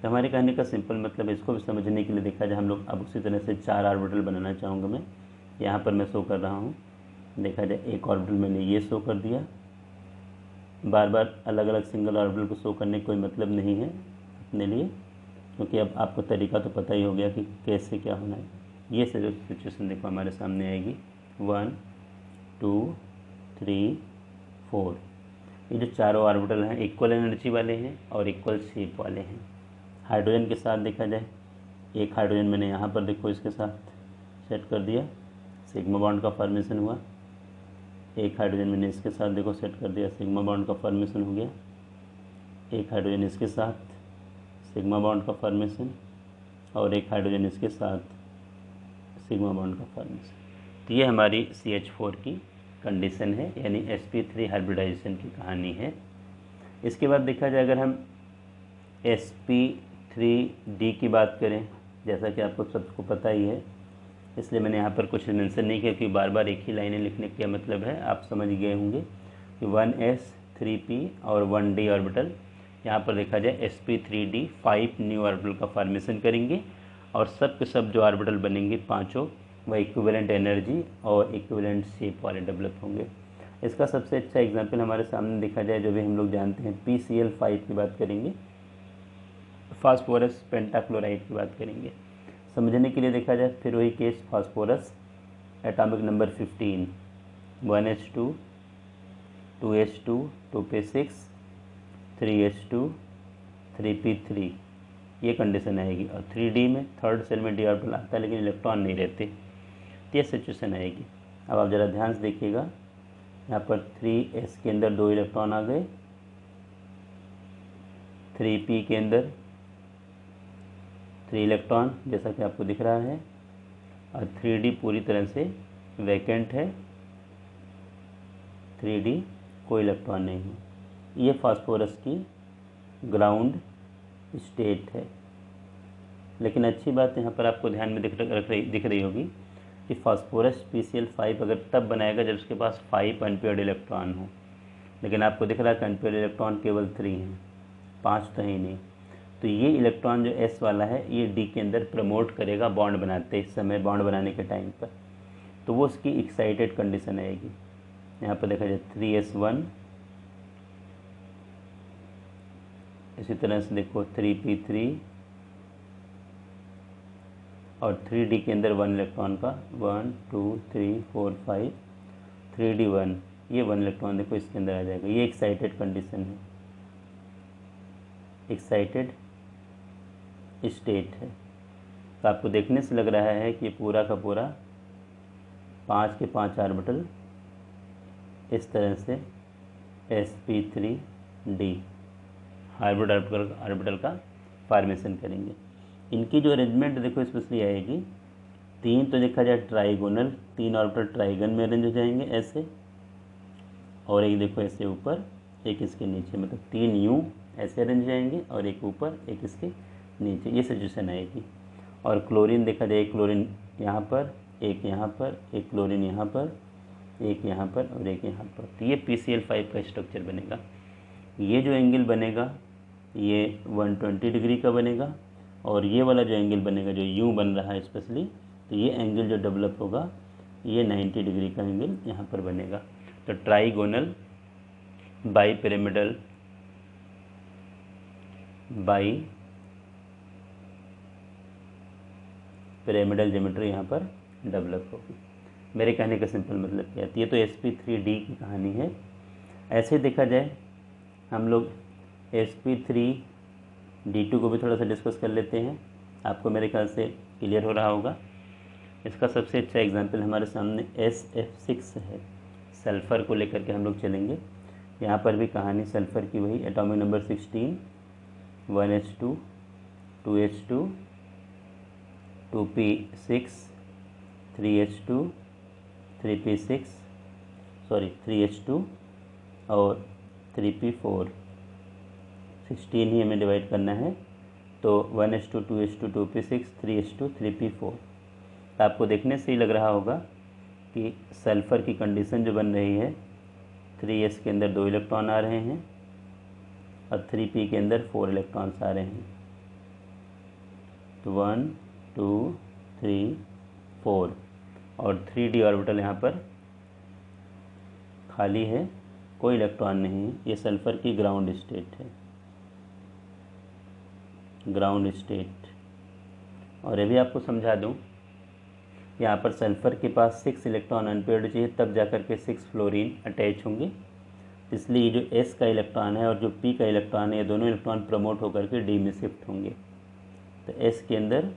तो हमारे कहने का सिंपल मतलब इसको भी समझने के लिए देखा जाए हम लोग अब उसी तरह से 4 ऑर्बिटल बनाना चाहूँगा मैं। यहाँ पर मैं शो कर रहा हूँ, देखा जाए एक ऑर्बिटल मैंने ये शो कर दिया। बार बार अलग अलग सिंगल ऑर्बिटल को शो करने का कोई मतलब नहीं है अपने लिए, क्योंकि अब आपको तरीका तो पता ही हो गया कि कैसे क्या होना है। ये सिचुएशन देखो हमारे सामने आएगी 1 2 3 4। ये जो चारों ऑर्बिटल हैं इक्वल एनर्जी वाले हैं और इक्वल शेप वाले हैं। हाइड्रोजन के साथ देखा जाए, एक हाइड्रोजन मैंने यहाँ पर देखो इसके साथ सेट कर दिया, सिग्मा बॉन्ड का फॉर्मेशन हुआ। एक हाइड्रोजन मैंने इसके साथ देखो सेट कर दिया, सिग्मा बॉन्ड का फॉर्मेशन हो गया। एक हाइड्रोजन इसके साथ, सिग्मा बॉन्ड का फॉर्मेशन और एक हाइड्रोजन इसके साथ सिग्मा बॉन्ड का फॉर्मेशन। तो ये हमारी CH4 की कंडीशन है, यानी sp3 हाइब्रिडाइजेशन की कहानी है। इसके बाद देखा जाए अगर हम sp3d की बात करें, जैसा कि आपको सबको पता ही है, इसलिए मैंने यहाँ पर कुछ मेंशन नहीं किया, क्योंकि बार बार एक ही लाइनें लिखने का मतलब है, आप समझ गए होंगे कि 1s 3p और 1d ऑर्बिटल। यहाँ पर देखा जाए sp3d 5 न्यू ऑर्बिटल का फॉर्मेशन करेंगे और सब के सब जो ऑर्बिटल बनेंगे पांचों, वह इक्विवेलेंट एनर्जी और इक्विवेलेंट शेप वाले डेवलप होंगे। इसका सबसे अच्छा एग्जांपल हमारे सामने देखा जाए, जो भी हम लोग जानते हैं, PCl5 की बात करेंगे, फास्फोरस पेंटाक्लोराइड की बात करेंगे। समझने के लिए देखा जाए फिर वही case, phosphorus atomic number 15, 1s2 2s2 2p6 3s2 3p3, ये कंडीशन आएगी। और 3d में थर्ड सेल में d ऑर्बिटल आता है लेकिन इलेक्ट्रॉन नहीं रहते, तो ये सिचुएशन आएगी। अब आप ज़रा ध्यान से देखिएगा, यहाँ पर 3s के अंदर 2 इलेक्ट्रॉन आ गए, 3p के अंदर 3 इलेक्ट्रॉन जैसा कि आपको दिख रहा है, और 3d पूरी तरह से वैकेंट है, 3d कोई इलेक्ट्रॉन नहीं है। ये फास्फोरस की ग्राउंड स्टेट है। लेकिन अच्छी बात यहाँ पर आपको ध्यान में दिख रही होगी कि फास्फोरस PCl5 अगर तब बनाएगा जब उसके पास 5 अनपेयर्ड इलेक्ट्रॉन हो, लेकिन आपको दिख रहा है कि अनपेयर्ड इलेक्ट्रॉन केवल 3 हैं, 5 तो ही नहीं। तो ये इलेक्ट्रॉन जो S वाला है ये D के अंदर प्रमोट करेगा बॉन्ड बनाते इस समय, बॉन्ड बनाने के टाइम पर, तो वो उसकी एक्साइटेड कंडीशन आएगी। यहाँ पर देखा जाए 3s1, इसी तरह से देखो 3p3 और 3d के अंदर 1 इलेक्ट्रॉन का 1 2 3 4 5 3d1, ये 1 इलेक्ट्रॉन देखो इसके अंदर आ जाएगा। ये एक्साइटेड कंडीशन है, एक्साइटेड स्टेट है। तो आपको देखने से लग रहा है कि पूरा का पूरा 5 के 5 ऑर्बिटल इस तरह से sp3d हाइब्रिड ऑर्बिटल का फॉर्मेशन करेंगे। इनकी जो अरेंजमेंट देखो स्पेशली आएगी, 3 तो देखा जाए ट्राइगोनल, 3 ऑर्बिटल ट्राइगन में अरेंज हो जाएंगे ऐसे, और एक देखो ऐसे ऊपर एक इसके नीचे, मतलब 3 यूं ऐसे अरेंज हो जाएंगे और एक ऊपर एक इसके नीचे, ये सिचुएशन आएगी। और क्लोरीन देखा जाए, क्लोरीन यहाँ पर, एक यहाँ पर, एक क्लोरीन यहाँ पर, एक यहाँ पर और एक यहाँ पर, तो ये PCl5 का स्ट्रक्चर बनेगा। ये जो एंगल बनेगा ये 120 डिग्री का बनेगा, और ये वाला जो एंगल बनेगा जो यूं बन रहा है स्पेशली, तो ये एंगल जो डेवलप होगा ये 90 डिग्री का एंगल यहाँ पर बनेगा। तो ट्राइगोनल बाई पिरामिडल ज्योमेट्री यहाँ पर डेवलप होगी। मेरे कहने का सिंपल मतलब क्या है, ये तो sp3d की कहानी है। ऐसे देखा जाए हम लोग sp3d2 को भी थोड़ा सा डिस्कस कर लेते हैं, आपको मेरे ख्याल से क्लियर हो रहा होगा। इसका सबसे अच्छा एग्जांपल हमारे सामने SF6 है, सल्फ़र को लेकर के हम लोग चलेंगे। यहाँ पर भी कहानी सल्फ़र की वही, atomic number 16, 1s2 2s2 2p6 3s2 3h2 और 3p4, 16 ही हमें डिवाइड करना है, तो 1s2 2s2 2p6 3h2 3p4। तो आपको देखने से ही लग रहा होगा कि सल्फ़र की कंडीशन जो बन रही है, 3s के अंदर 2 इलेक्ट्रॉन आ रहे हैं और 3p के अंदर 4 इलेक्ट्रॉन्स आ रहे हैं, तो 1 2 3 4, और 3d ऑर्बिटल यहाँ पर खाली है, कोई इलेक्ट्रॉन नहीं है। ये सल्फ़र की ग्राउंड स्टेट है, ग्राउंड स्टेट। और ये भी आपको समझा दूं, यहाँ पर सल्फ़र के पास 6 इलेक्ट्रॉन अनपेयर्ड चाहिए, तब जाकर के 6 फ्लोरीन अटैच होंगे। इसलिए जो S का इलेक्ट्रॉन है और जो P का इलेक्ट्रॉन है, ये दोनों इलेक्ट्रॉन प्रमोट होकर के D में शिफ्ट होंगे। तो S के अंदर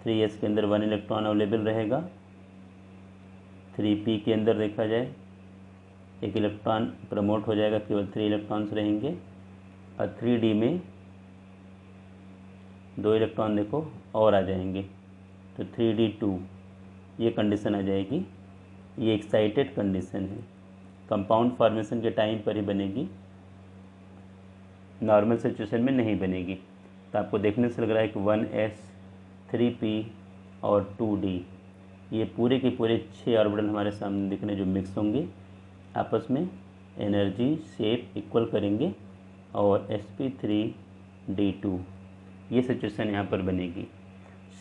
3s के अंदर 1 इलेक्ट्रॉन अवेलेबल रहेगा, 3p के अंदर देखा जाए 1 इलेक्ट्रॉन प्रमोट हो जाएगा, केवल 3 इलेक्ट्रॉन्स रहेंगे, और 3d में 2 इलेक्ट्रॉन देखो और आ जाएंगे, तो 3d2 ये कंडीशन आ जाएगी। ये एक्साइटेड कंडीशन है, कंपाउंड फॉर्मेशन के टाइम पर ही बनेगी, नॉर्मल सिचुएशन में नहीं बनेगी। तो आपको देखने से लग रहा है कि 1s 3p और 2d ये पूरे के पूरे 6 ऑर्बिटल हमारे सामने दिख रहे हैं, जो मिक्स होंगे आपस में, एनर्जी शेप इक्वल करेंगे और sp3d2 ये सिचुएशन यहाँ पर बनेगी।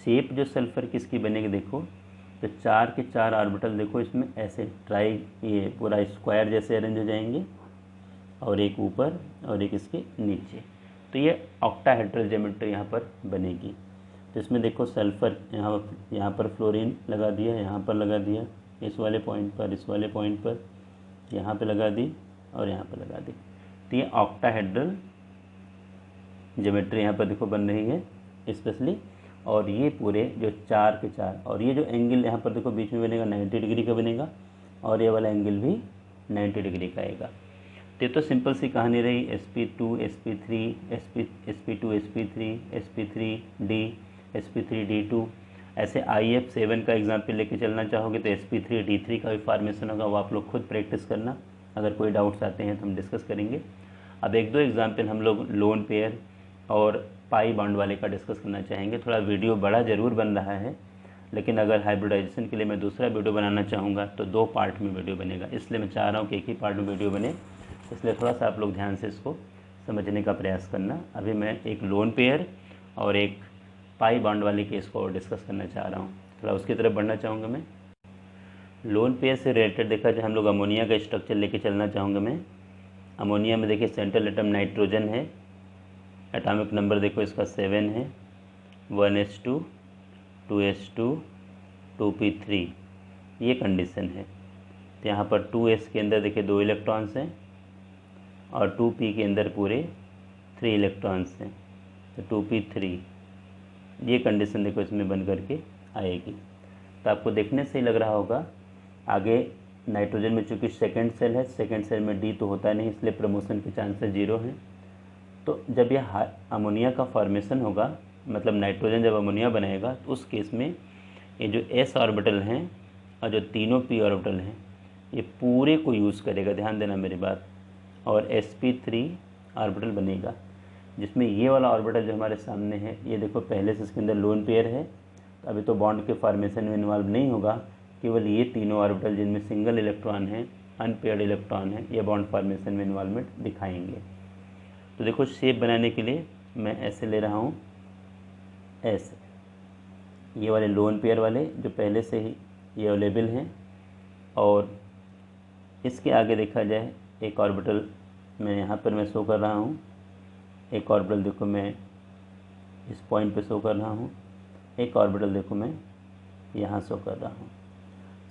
शेप जो सल्फ़र किसकी बनेगी देखो, तो 4 के 4 ऑर्बिटल देखो इसमें ऐसे ट्राई ये पूरा स्क्वायर जैसे अरेंज हो जाएंगे, और एक ऊपर और एक इसके नीचे। तो ये ऑक्टाहेड्रल ज्योमेट्री यहाँ पर बनेगी। तो इसमें देखो सल्फ़र यहाँ पर फ्लोरीन लगा दिया, यहाँ पर लगा दिया, इस वाले पॉइंट पर, इस वाले पॉइंट पर, यहाँ पे लगा दी और यहाँ पर लगा दी। तो ये ऑक्टाहेड्रल ज्योमेट्री यहाँ पर देखो बन रही है स्पेशली। और ये पूरे जो 4 के 4, और ये जो एंगल यहाँ पर देखो बीच में बनेगा 90 डिग्री का बनेगा, और ये वाला एंगल भी 90 डिग्री का आएगा। तो सिंपल सी कहानी रही, sp2 sp3 sp2 sp3 sp3d sp3d2। ऐसे IF7 का एग्जाम्पल लेके चलना चाहोगे तो sp3d3 का भी फॉर्मेशन होगा, वो आप लोग खुद प्रैक्टिस करना। अगर कोई डाउट्स आते हैं तो हम डिस्कस करेंगे। अब 1-2 एग्जाम्पल हम लोग लोन पेयर और पाई बॉन्ड वाले का डिस्कस करना चाहेंगे। थोड़ा वीडियो बड़ा ज़रूर बन रहा है, लेकिन अगर हाइब्रिडाइजेशन के लिए मैं दूसरा वीडियो बनाना चाहूँगा तो 2 पार्ट में वीडियो बनेगा, इसलिए मैं चाह रहा हूँ कि एक ही पार्ट में वीडियो बने। इसलिए थोड़ा सा आप लोग ध्यान से इसको समझने का प्रयास करना। अभी मैं एक लोन पेयर और एक पाई बॉन्ड वाले केस को डिस्कस करना चाह रहा हूँ, थोड़ा उसकी तरफ बढ़ना चाहूँगा मैं। लोन पेयर से रिलेटेड देखा जाए हम लोग अमोनिया का स्ट्रक्चर लेके चलना चाहूँगा मैं। अमोनिया में देखिए सेंट्रल एटम नाइट्रोजन है, एटॉमिक नंबर देखो इसका 7 है, 1s2 2s2 2p3 ये कंडीशन है। तो यहाँ पर 2s के अंदर देखिए 2 इलेक्ट्रॉन्स हैं और 2p के अंदर पूरे 3 इलेक्ट्रॉन्स हैं, तो 2p3 ये कंडीशन देखो इसमें बन करके आएगी। तो आपको देखने से ही लग रहा होगा आगे नाइट्रोजन में चूँकि सेकंड सेल है, सेकंड सेल में डी तो होता नहीं, इसलिए प्रमोशन के चांसेस 0 हैं। तो जब यह अमोनिया का फॉर्मेशन होगा, मतलब नाइट्रोजन जब अमोनिया बनाएगा, तो उस केस में ये जो s ऑर्बिटल हैं और जो तीनों p ऑर्बिटल हैं ये पूरे को यूज़ करेगा, ध्यान देना मेरी बात, और sp3 ऑर्बिटल बनेगा, जिसमें ये वाला ऑर्बिटल जो हमारे सामने है ये देखो पहले से इसके अंदर लोन पेयर है, तो अभी तो बॉन्ड के फॉर्मेशन में इन्वॉल्व नहीं होगा, केवल ये तीनों ऑर्बिटल जिनमें सिंगल इलेक्ट्रॉन है, अनपेयर्ड इलेक्ट्रॉन है, ये बॉन्ड फॉर्मेशन में इन्वॉल्वमेंट दिखाएंगे। तो देखो शेप बनाने के लिए मैं ऐसे ले रहा हूँ, ऐसे ये वाले लोन पेयर वाले जो पहले से ही ये अवेलेबल हैं, और इसके आगे देखा जाए एक ऑर्बिटल मैं यहाँ पर मैं शो कर रहा हूँ, एक ऑर्बिटल देखो मैं इस पॉइंट पे शो कर रहा हूँ, एक ऑर्बिटल देखो मैं यहाँ शो कर रहा हूँ।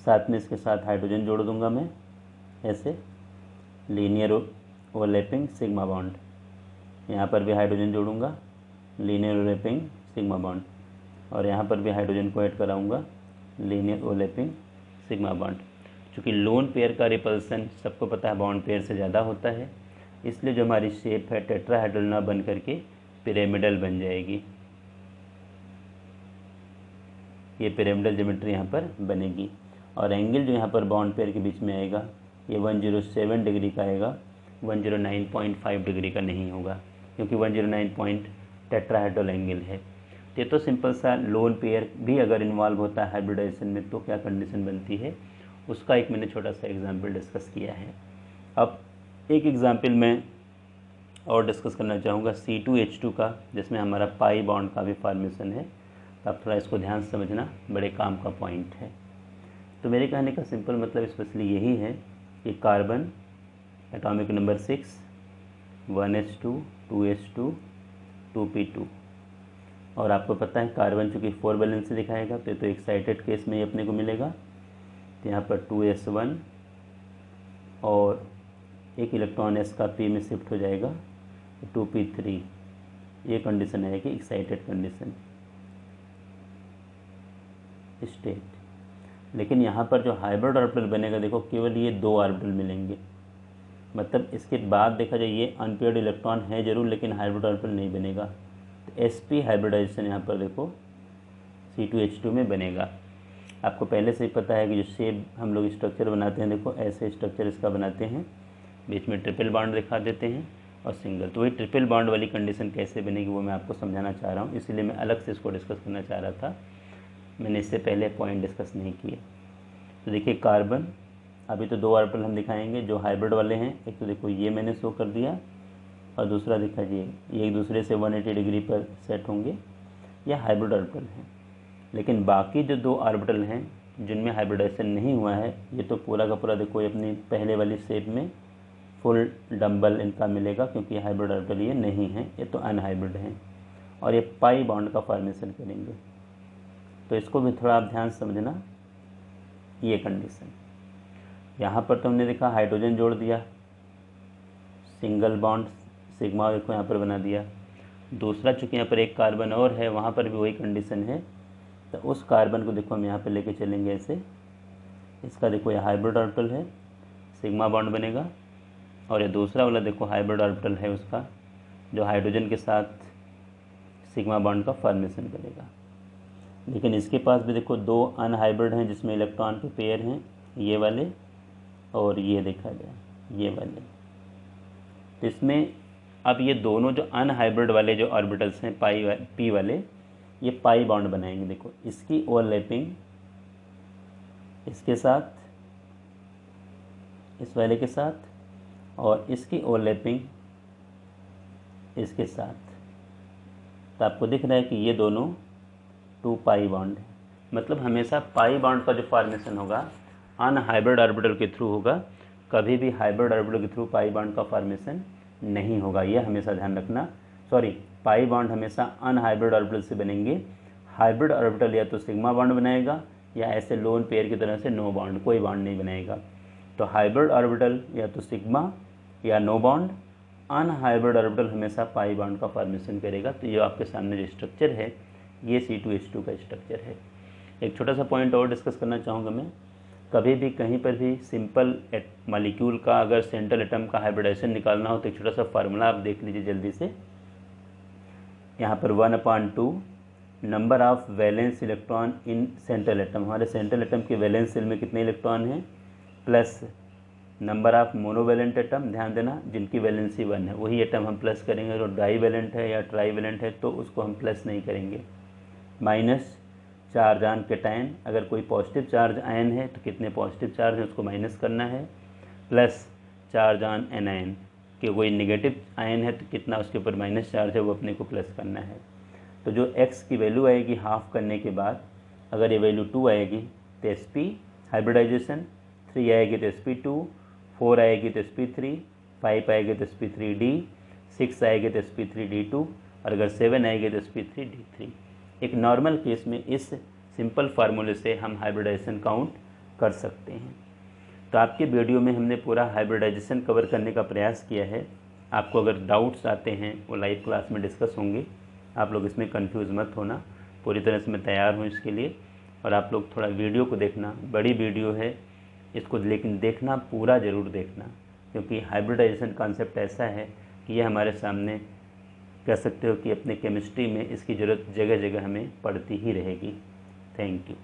साथ में इसके साथ हाइड्रोजन जोड़ दूंगा मैं, ऐसे लीनियर ओवरलैपिंग सिग्मा बॉन्ड, यहाँ पर भी हाइड्रोजन जोड़ूंगा, लीनियर ओवरलैपिंग सिग्मा बॉन्ड, और यहाँ पर भी हाइड्रोजन को ऐड कराऊंगा, लीनियर ओवरलैपिंग सिग्मा बॉन्ड। चूँकि लोन पेयर का रिपल्सन सबको पता है बॉन्ड पेयर से ज़्यादा होता है, इसलिए जो हमारी शेप है टेट्राहेड्रल ना बन करके पिरामिडल बन जाएगी। ये पिरामिडल ज्योमेट्री यहाँ पर बनेगी, और एंगल जो यहाँ पर बॉन्ड पेयर के बीच में आएगा ये 107 डिग्री का आएगा, 109.5 डिग्री का नहीं होगा, क्योंकि 109 पॉइंट टेट्राहेड्रल एंगल है। ये तो सिंपल सा लोन पेयर भी अगर इन्वॉल्व होता है हाइब्रिडाइजेशन में तो क्या कंडीशन बनती है, उसका एक मैंने छोटा सा एग्जाम्पल डिस्कस किया है। अब एक एग्जाम्पल मैं और डिस्कस करना चाहूँगा C2H2 का, जिसमें हमारा पाई बॉन्ड का भी फॉर्मेशन है। तो आप थोड़ा इसको ध्यान से समझना, बड़े काम का पॉइंट है। तो मेरे कहने का सिंपल मतलब स्पेशली यही है कि carbon atomic number 6 1s2 2s2 2p2, और आपको पता है कार्बन चूँकि 4 वैलेंस से दिखाएगा तो एक्साइटेड केस में ही अपने को मिलेगा। तो यहाँ पर 2s1 और एक इलेक्ट्रॉन s का p में शिफ्ट हो जाएगा, 2p3 ये कंडीशन है कि एक्साइटेड कंडीशन स्टेट। लेकिन यहाँ पर जो हाइब्रिड ऑर्बिटल बनेगा देखो केवल ये 2 ऑर्बिटल मिलेंगे, मतलब इसके बाद देखा जाए ये अनपेयर्ड इलेक्ट्रॉन है जरूर, लेकिन हाइब्रिड ऑर्बिटल नहीं बनेगा। तो sp हाइब्रिडाइजेशन यहाँ पर देखो C2H2 में बनेगा। आपको पहले से ही पता है कि जो शेप हम लोग स्ट्रक्चर बनाते हैं, देखो ऐसे स्ट्रक्चर इसका बनाते हैं, बीच में ट्रिपल बॉन्ड दिखा देते हैं और सिंगल। तो वही ट्रिपल बॉन्ड वाली कंडीशन कैसे बनेगी वो मैं आपको समझाना चाह रहा हूँ, इसीलिए मैं अलग से इसको डिस्कस करना चाह रहा था, मैंने इससे पहले पॉइंट डिस्कस नहीं किए। तो देखिए कार्बन, अभी तो 2 ऑर्बिटल हम दिखाएंगे जो हाइब्रिड वाले हैं। एक तो देखो ये मैंने शो कर दिया और दूसरा दिखाइए, ये एक दूसरे से 180 डिग्री पर सेट होंगे, यह हाइब्रिड ऑर्बिटल हैं। लेकिन बाकी जो 2 ऑर्बिटल हैं जिनमें हाइब्रिडाइजेशन नहीं हुआ है, ये तो पूरा का पूरा देखो अपनी पहले वाली शेप में फुल डम्बल इनका मिलेगा, क्योंकि हाइब्रिड ऑर्बिटल ये नहीं है, ये तो अनहाइब्रिड हैं और ये पाई बॉन्ड का फॉर्मेशन करेंगे। तो इसको भी थोड़ा आप ध्यान से समझना। ये कंडीशन यहाँ पर तो हमने देखा हाइड्रोजन जोड़ दिया, सिंगल बॉन्ड सिग्मा देखो यहाँ पर बना दिया। दूसरा चूँकि यहाँ पर एक कार्बन और है, वहाँ पर भी वही कंडीशन है, तो उस कार्बन को देखो हम यहाँ पर लेके चलेंगे ऐसे, इसका देखो ये हाइब्रिड ऑर्बिटल है, सिग्मा बॉन्ड बनेगा। और ये दूसरा वाला देखो हाइब्रिड ऑर्बिटल है उसका, जो हाइड्रोजन के साथ सिग्मा बॉन्ड का फॉर्मेशन करेगा। लेकिन इसके पास भी देखो 2 अनहाइब्रिड हैं जिसमें इलेक्ट्रॉन के पेयर हैं, ये वाले और ये देखा जाए ये वाले। तो इसमें अब ये दोनों जो अनहाइब्रिड वाले जो ऑर्बिटल्स हैं पी वाले, ये पाई बॉन्ड बनाएंगे। देखो इसकी ओवरलैपिंग इसके साथ, इस वाले के साथ, और इसकी ओवरलैपिंग इसके साथ। तो आपको दिख रहा है कि ये दोनों 2 पाई बॉन्ड है। मतलब हमेशा पाई बॉन्ड का जो फॉर्मेशन होगा अनहाइब्रिड ऑर्बिटल के थ्रू होगा, कभी भी हाइब्रिड ऑर्बिटल के थ्रू पाई बॉन्ड का फॉर्मेशन नहीं होगा, ये हमेशा ध्यान रखना। पाई बॉन्ड हमेशा अनहाइब्रिड ऑर्बिटल से बनेंगे। हाइब्रिड ऑर्बिटल या तो सिग्मा बॉन्ड बनाएगा या ऐसे लोन पेयर की तरह से नो बॉन्ड, कोई बॉन्ड नहीं बनाएगा। तो हाइब्रिड ऑर्बिटल या तो सिग्मा या नो बॉन्ड, अनहाइब्रिड ऑर्बिटल हमेशा पाई बॉन्ड का फॉर्मेशन करेगा। तो ये आपके सामने जो स्ट्रक्चर है ये C2H2 का स्ट्रक्चर है। एक छोटा सा पॉइंट और डिस्कस करना चाहूँगा मैं, कभी भी कहीं पर भी सिंपल मॉलिक्यूल का अगर सेंट्रल एटम का हाइब्रिडाइजेशन निकालना हो तो एक छोटा सा फार्मूला आप देख लीजिए जल्दी से। यहाँ पर 1/2 number of valence electron in central atom, हमारे सेंट्रल एटम के वैलेंस सेल में कितने इलेक्ट्रॉन हैं, plus number of monovalent atom, ध्यान देना जिनकी वैलेंसी 1 है वही एटम हम प्लस करेंगे, जो डाई वैलेंट है या ट्राई वैलेंट है तो उसको हम प्लस नहीं करेंगे, माइनस चार्ज ऑन कैटायन, अगर कोई पॉजिटिव चार्ज आयन है तो कितने पॉजिटिव चार्ज हैं उसको माइनस करना है, प्लस चार्ज ऑन एनायन, कि कोई नेगेटिव आयन है तो कितना उसके ऊपर माइनस चार्ज है वो अपने को प्लस करना है। तो जो x की वैल्यू आएगी हाफ करने के बाद, अगर ये वैल्यू 2 आएगी तो sp हाइब्रिडाइजेशन, 3 आएगी तो sp2, 4 आएगी तो sp3, 5 आएगी तो sp3d, 6 आएगी तो sp3d2 और अगर 7 आएगी तो sp3d3। एक नॉर्मल केस में इस सिंपल फार्मूले से हम हाइब्रिडाइजेशन काउंट कर सकते हैं। तो आपके वीडियो में हमने पूरा हाइब्रिडाइजेशन कवर करने का प्रयास किया है। आपको अगर डाउट्स आते हैं वो लाइव क्लास में डिस्कस होंगे, आप लोग इसमें कंफ्यूज मत होना, पूरी तरह से मैं तैयार हूँ इसके लिए। और आप लोग थोड़ा वीडियो को देखना, बड़ी वीडियो है इसको, लेकिन देखना पूरा ज़रूर देखना, क्योंकि हाइब्रिडाइजेशन कॉन्सेप्ट ऐसा है कि ये हमारे सामने कह सकते हो कि अपने केमिस्ट्री में इसकी ज़रूरत जगह जगह हमें पड़ती ही रहेगी। Thank you.